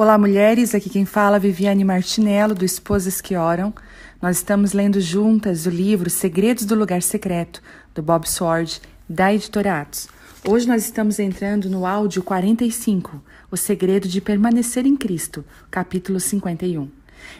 Olá, mulheres, aqui quem fala é Viviane Martinello, do Esposas que Oram. Nós estamos lendo juntas o livro Segredos do Lugar Secreto, do Bob Sword, da editora Atos. Hoje nós estamos entrando no áudio 45, O Segredo de Permanecer em Cristo, capítulo 51.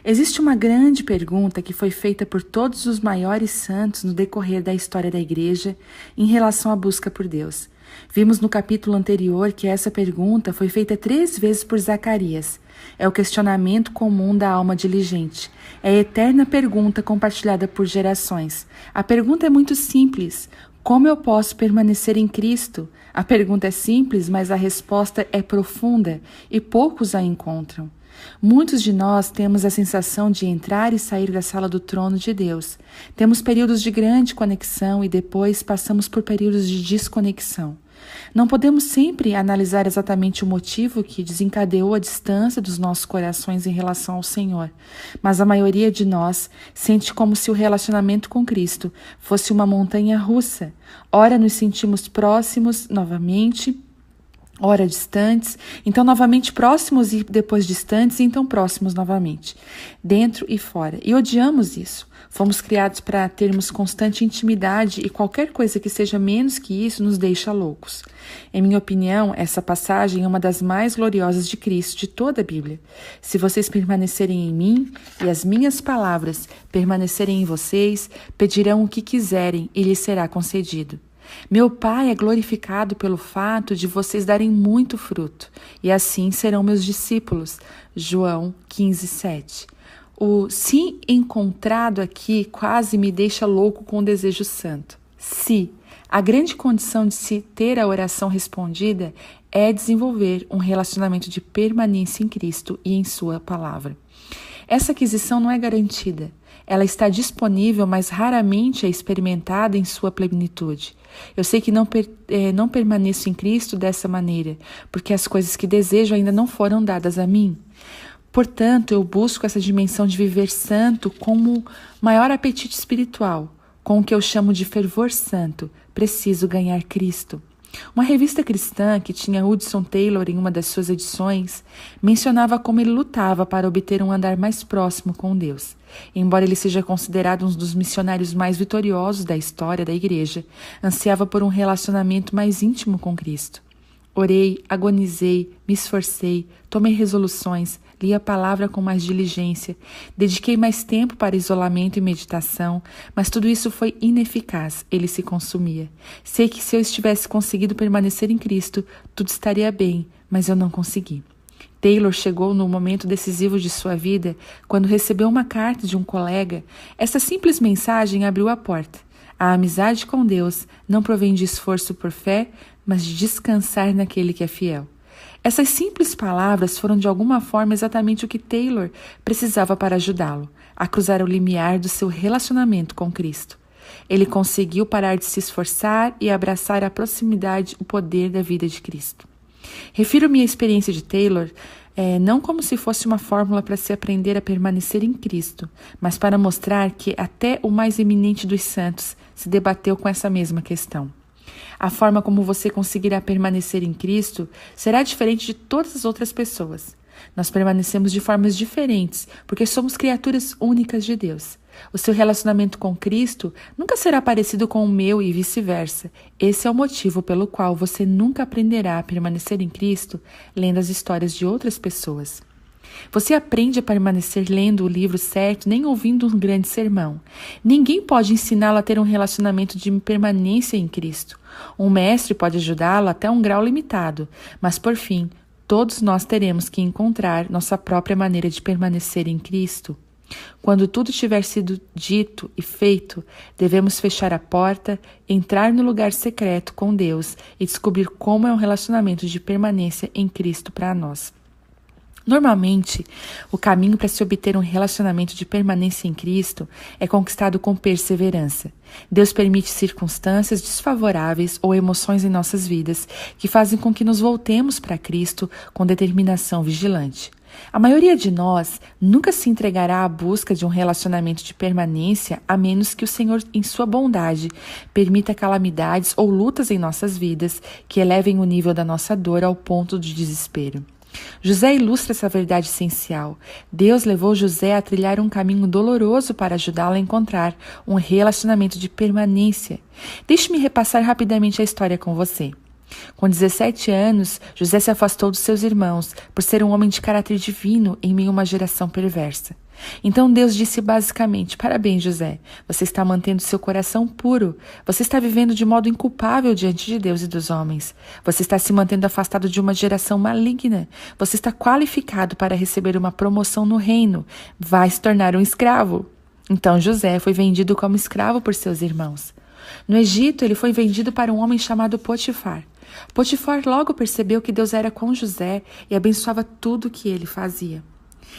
Existe uma grande pergunta que foi feita por todos os maiores santos no decorrer da história da igreja em relação à busca por Deus. Vimos no capítulo anterior que essa pergunta foi feita 3 vezes por Zacarias. É o questionamento comum da alma diligente. É a eterna pergunta compartilhada por gerações. A pergunta é muito simples. Como eu posso permanecer em Cristo? A pergunta é simples, mas a resposta é profunda e poucos a encontram. Muitos de nós temos a sensação de entrar e sair da sala do trono de Deus. Temos períodos de grande conexão e depois passamos por períodos de desconexão. Não podemos sempre analisar exatamente o motivo que desencadeou a distância dos nossos corações em relação ao Senhor, mas a maioria de nós sente como se o relacionamento com Cristo fosse uma montanha russa. Ora nos sentimos próximos novamente, ora distantes, então novamente próximos e depois distantes, e então próximos novamente, dentro e fora. E odiamos isso. Fomos criados para termos constante intimidade e qualquer coisa que seja menos que isso nos deixa loucos. Em minha opinião, essa passagem é uma das mais gloriosas de Cristo de toda a Bíblia. Se vocês permanecerem em mim e as minhas palavras permanecerem em vocês, pedirão o que quiserem e lhes será concedido. Meu Pai é glorificado pelo fato de vocês darem muito fruto, e assim serão meus discípulos. João 15:7. O "se" encontrado aqui quase me deixa louco com o desejo santo. Se. A grande condição de se ter a oração respondida é desenvolver um relacionamento de permanência em Cristo e em Sua palavra. Essa aquisição não é garantida. Ela está disponível, mas raramente é experimentada em sua plenitude. Eu sei que não permaneço em Cristo dessa maneira, porque as coisas que desejo ainda não foram dadas a mim. Portanto, eu busco essa dimensão de viver santo como maior apetite espiritual, com o que eu chamo de fervor santo. Preciso ganhar Cristo. Uma revista cristã que tinha Hudson Taylor em uma das suas edições mencionava como ele lutava para obter um andar mais próximo com Deus. Embora ele seja considerado um dos missionários mais vitoriosos da história da igreja, ansiava por um relacionamento mais íntimo com Cristo. Orei, agonizei, me esforcei, tomei resoluções, li a palavra com mais diligência, dediquei mais tempo para isolamento e meditação, mas tudo isso foi ineficaz, ele se consumia. Sei que se eu estivesse conseguido permanecer em Cristo, tudo estaria bem, mas eu não consegui. Taylor chegou no momento decisivo de sua vida quando recebeu uma carta de um colega. Essa simples mensagem abriu a porta. A amizade com Deus não provém de esforço por fé, mas de descansar naquele que é fiel. Essas simples palavras foram de alguma forma exatamente o que Taylor precisava para ajudá-lo a cruzar o limiar do seu relacionamento com Cristo. Ele conseguiu parar de se esforçar e abraçar a proximidade, o poder da vida de Cristo. Refiro-me à experiência de Taylor não como se fosse uma fórmula para se aprender a permanecer em Cristo, mas para mostrar que até o mais eminente dos santos se debateu com essa mesma questão. A forma como você conseguirá permanecer em Cristo será diferente de todas as outras pessoas. Nós permanecemos de formas diferentes, porque somos criaturas únicas de Deus. O seu relacionamento com Cristo nunca será parecido com o meu e vice-versa. Esse é o motivo pelo qual você nunca aprenderá a permanecer em Cristo lendo as histórias de outras pessoas. Você aprende a permanecer lendo o livro certo, nem ouvindo um grande sermão. Ninguém pode ensiná-lo a ter um relacionamento de permanência em Cristo. Um mestre pode ajudá-lo até um grau limitado, mas por fim, todos nós teremos que encontrar nossa própria maneira de permanecer em Cristo. Quando tudo tiver sido dito e feito, devemos fechar a porta, entrar no lugar secreto com Deus e descobrir como é um relacionamento de permanência em Cristo para nós. Normalmente, o caminho para se obter um relacionamento de permanência em Cristo é conquistado com perseverança. Deus permite circunstâncias desfavoráveis ou emoções em nossas vidas que fazem com que nos voltemos para Cristo com determinação vigilante. A maioria de nós nunca se entregará à busca de um relacionamento de permanência a menos que o Senhor, em sua bondade, permita calamidades ou lutas em nossas vidas que elevem o nível da nossa dor ao ponto de desespero. José ilustra essa verdade essencial. Deus levou José a trilhar um caminho doloroso para ajudá-lo a encontrar um relacionamento de permanência. Deixe-me repassar rapidamente a história com você. Com 17 anos, José se afastou dos seus irmãos por ser um homem de caráter divino em meio a uma geração perversa. Então Deus disse basicamente: parabéns, José, você está mantendo seu coração puro, você está vivendo de modo inculpável diante de Deus e dos homens, você está se mantendo afastado de uma geração maligna, você está qualificado para receber uma promoção no reino, vai se tornar um escravo. Então José foi vendido como escravo por seus irmãos. No Egito, ele foi vendido para um homem chamado Potifar. Potifar logo percebeu que Deus era com José e abençoava tudo o que ele fazia.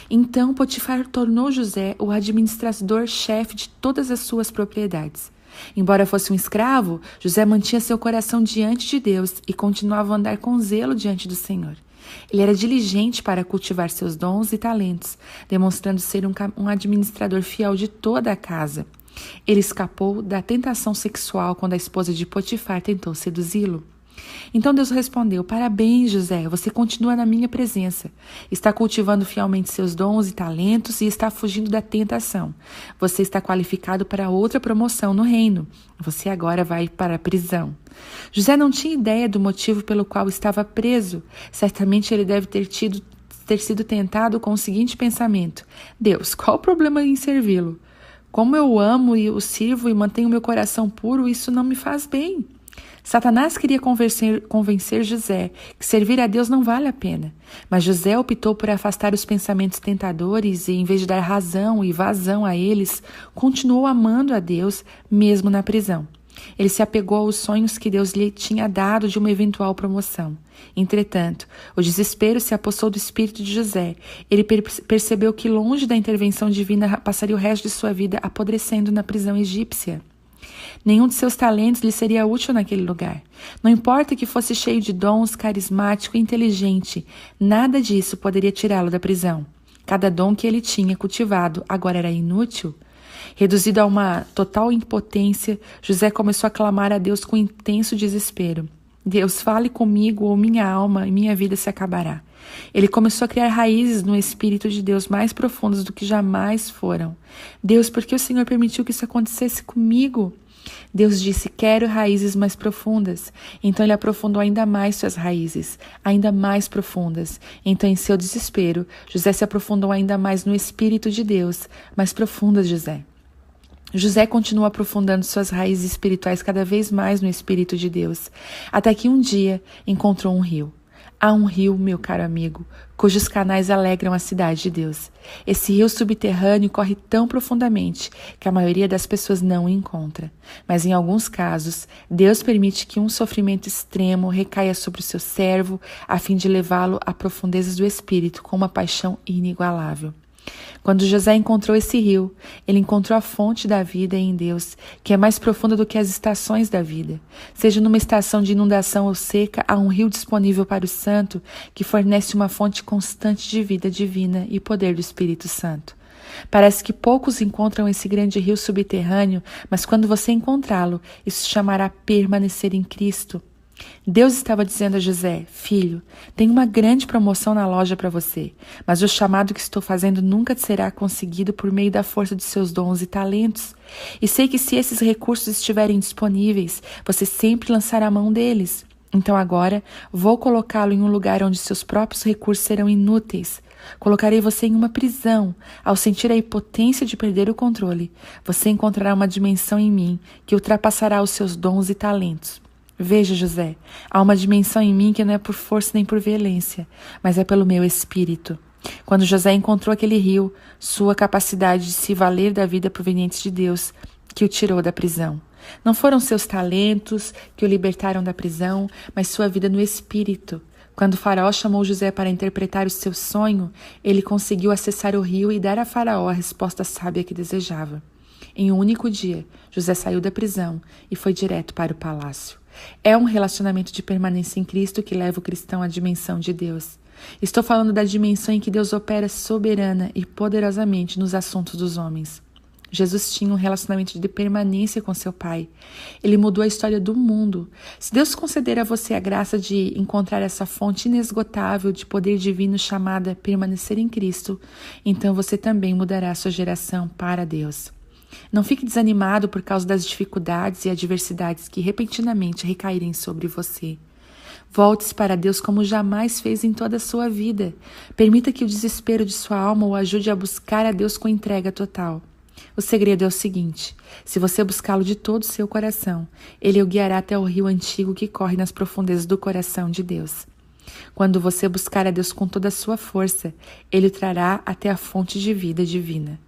Então Potifar tornou José o administrador-chefe de todas as suas propriedades. Embora fosse um escravo, José mantinha seu coração diante de Deus e continuava a andar com zelo diante do Senhor. Ele era diligente para cultivar seus dons e talentos, demonstrando ser um administrador fiel de toda a casa. Ele escapou da tentação sexual quando a esposa de Potifar tentou seduzi-lo. Então Deus respondeu: parabéns, José, você continua na minha presença. Está cultivando fielmente seus dons e talentos e está fugindo da tentação. Você está qualificado para outra promoção no reino. Você agora vai para a prisão. José não tinha ideia do motivo pelo qual estava preso. Certamente ele deve ter sido tentado com o seguinte pensamento: Deus, qual o problema em servi-lo? Como eu amo e o sirvo e mantenho meu coração puro, isso não me faz bem. Satanás queria convencer José que servir a Deus não vale a pena, mas José optou por afastar os pensamentos tentadores e, em vez de dar razão e vazão a eles, continuou amando a Deus mesmo na prisão. Ele se apegou aos sonhos que Deus lhe tinha dado de uma eventual promoção. Entretanto, o desespero se apossou do espírito de José. Ele percebeu que, longe da intervenção divina, passaria o resto de sua vida apodrecendo na prisão egípcia. Nenhum de seus talentos lhe seria útil naquele lugar. Não importa que fosse cheio de dons, carismático e inteligente, nada disso poderia tirá-lo da prisão. Cada dom que ele tinha cultivado agora era inútil. Reduzido a uma total impotência, José começou a clamar a Deus com intenso desespero. Deus, fale comigo ou minha alma e minha vida se acabará. Ele começou a criar raízes no Espírito de Deus mais profundas do que jamais foram. Deus, por que o Senhor permitiu que isso acontecesse comigo? Deus disse: quero raízes mais profundas. Então ele aprofundou ainda mais suas raízes, ainda mais profundas. Então, em seu desespero, José se aprofundou ainda mais no Espírito de Deus, mais profundas, José. José continuou aprofundando suas raízes espirituais cada vez mais no Espírito de Deus, até que um dia encontrou um rio. Há um rio, meu caro amigo, cujos canais alegram a cidade de Deus. Esse rio subterrâneo corre tão profundamente que a maioria das pessoas não o encontra. Mas em alguns casos, Deus permite que um sofrimento extremo recaia sobre o seu servo a fim de levá-lo a profundezas do espírito com uma paixão inigualável. Quando José encontrou esse rio, ele encontrou a fonte da vida em Deus, que é mais profunda do que as estações da vida. Seja numa estação de inundação ou seca, há um rio disponível para o santo, que fornece uma fonte constante de vida divina e poder do Espírito Santo. Parece que poucos encontram esse grande rio subterrâneo, mas quando você encontrá-lo, isso chamará permanecer em Cristo. Deus estava dizendo a José: filho, tem uma grande promoção na loja para você, mas o chamado que estou fazendo nunca será conseguido por meio da força de seus dons e talentos. E sei que se esses recursos estiverem disponíveis, você sempre lançará a mão deles. Então agora vou colocá-lo em um lugar onde seus próprios recursos serão inúteis. Colocarei você em uma prisão. Ao sentir a impotência de perder o controle, você encontrará uma dimensão em mim que ultrapassará os seus dons e talentos. Veja, José, há uma dimensão em mim que não é por força nem por violência, mas é pelo meu espírito. Quando José encontrou aquele rio, sua capacidade de se valer da vida proveniente de Deus, que o tirou da prisão. Não foram seus talentos que o libertaram da prisão, mas sua vida no espírito. Quando Faraó chamou José para interpretar o seu sonho, ele conseguiu acessar o rio e dar a Faraó a resposta sábia que desejava. Em um único dia, José saiu da prisão e foi direto para o palácio. É um relacionamento de permanência em Cristo que leva o cristão à dimensão de Deus. Estou falando da dimensão em que Deus opera soberana e poderosamente nos assuntos dos homens. Jesus tinha um relacionamento de permanência com seu Pai. Ele mudou a história do mundo. Se Deus conceder a você a graça de encontrar essa fonte inesgotável de poder divino chamada permanecer em Cristo, então você também mudará a sua geração para Deus. Não fique desanimado por causa das dificuldades e adversidades que repentinamente recaírem sobre você. Volte-se para Deus como jamais fez em toda a sua vida. Permita que o desespero de sua alma o ajude a buscar a Deus com entrega total. O segredo é o seguinte: se você buscá-lo de todo o seu coração, ele o guiará até o rio antigo que corre nas profundezas do coração de Deus. Quando você buscar a Deus com toda a sua força, ele o trará até a fonte de vida divina.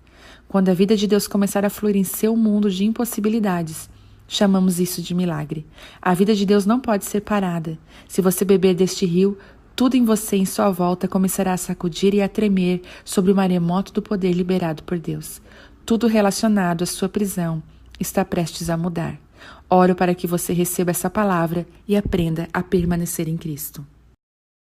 Quando a vida de Deus começar a fluir em seu mundo de impossibilidades, chamamos isso de milagre. A vida de Deus não pode ser parada. Se você beber deste rio, tudo em você e em sua volta começará a sacudir e a tremer sobre o maremoto do poder liberado por Deus. Tudo relacionado à sua prisão está prestes a mudar. Oro para que você receba essa palavra e aprenda a permanecer em Cristo.